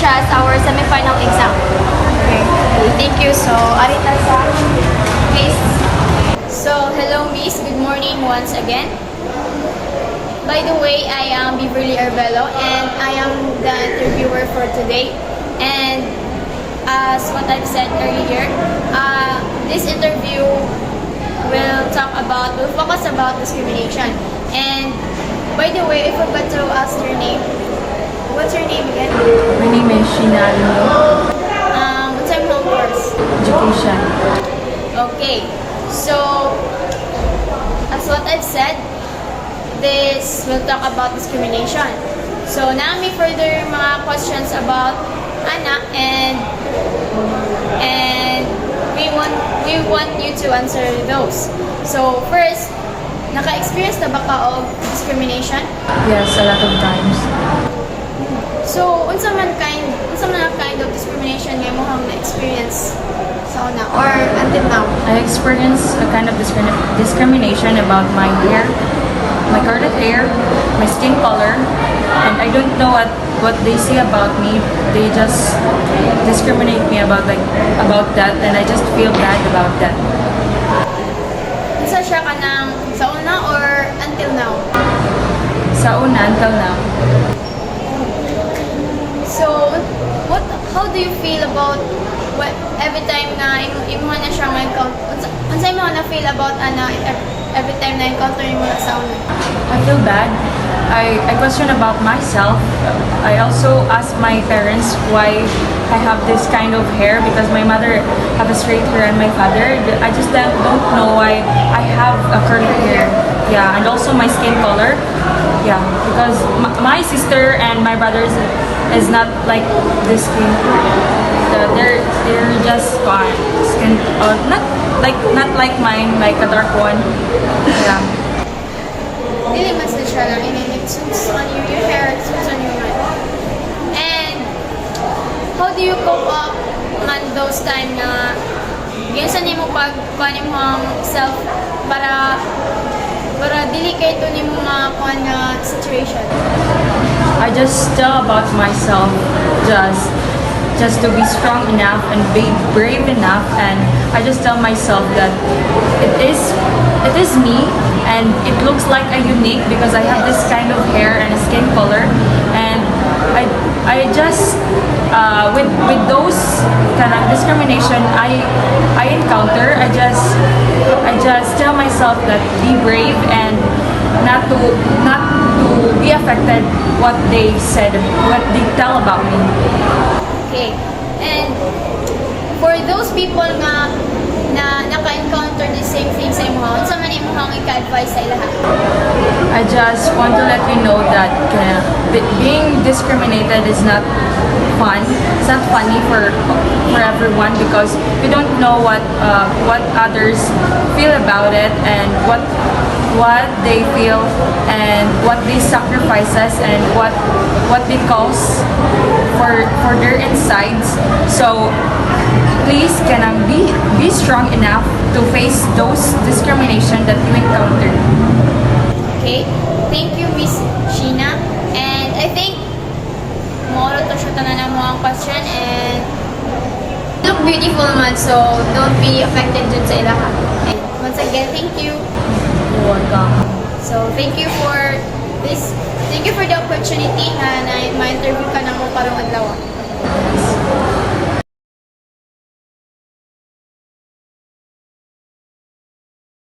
siya sa our semifinal exam. Okay. Thank you. So, arita sa Miss. So, hello Miss. Good morning once again. By the way, I am Beverly Arbelo and I am the interviewer for today. And as what I've said earlier, this interview will focus about discrimination. And by the way, I forgot to ask your name. What's your name again? My name is Sheena Alino. What's your home course? Education. Okay, so as what I've said, this will talk about discrimination. So now may further mga questions about Ana and we want you to answer those. So first, naka-experience na ba ka of discrimination? Yes, a lot of times. So unsa man kind of discrimination nga mo hang na-experience sa una or until now? I experienced a kind of discrimination about my hair, my colored hair, my skin color, and I don't know what they say about me. They just discriminate me about that, and I just feel bad about that. Isa siya ka ng sa una or until now? Sa una, until now. So, how do you feel about every time na imo na siya ma-encounter? Unsa mo na feel about every time na encounter mo na sa una? I feel bad. I question about myself. I also ask my parents why I have this kind of hair because my mother have a straight hair and my father. I just don't know why I have a curly hair. Yeah, and also my skin color. Yeah, because my sister and my brothers is not like this skin. They're just fine skin. Not like mine, like a dark one. Yeah. Dili man sa siya lang it suits on your hair, it suits on your mind. And how do you cope up man those time na ginsa nimo pagkuan mo ang self para dili kay to nimo mga kuan nga situation? I just tell about myself, just to be strong enough and be brave enough, and I just tell myself that it is me, and it looks like a unique because I have this kind of hair and skin color, and I just with those kind of discrimination I encounter, I just tell myself that be brave and not to be affected what they said, what they tell about me. Okay. And for those people na naka-encounter the same thing sa imo, unsa man imong ika-advise sa ilaha? I just want to let you know that being discriminated is not fun. It's not funny for everyone because we don't know what others feel about it and what they feel and what they sacrifices and what they cause for their insides. So please be strong enough to face those discrimination that you encounter. Okay, thank you Miss Sheena, and I think more to siya tanan mo ang question, and you look beautiful man, so don't be affected dun sa ilaha. And once again, thank you. You're welcome. So thank you for this, thank you for the opportunity na ma-interview ka na mo karong adlaw.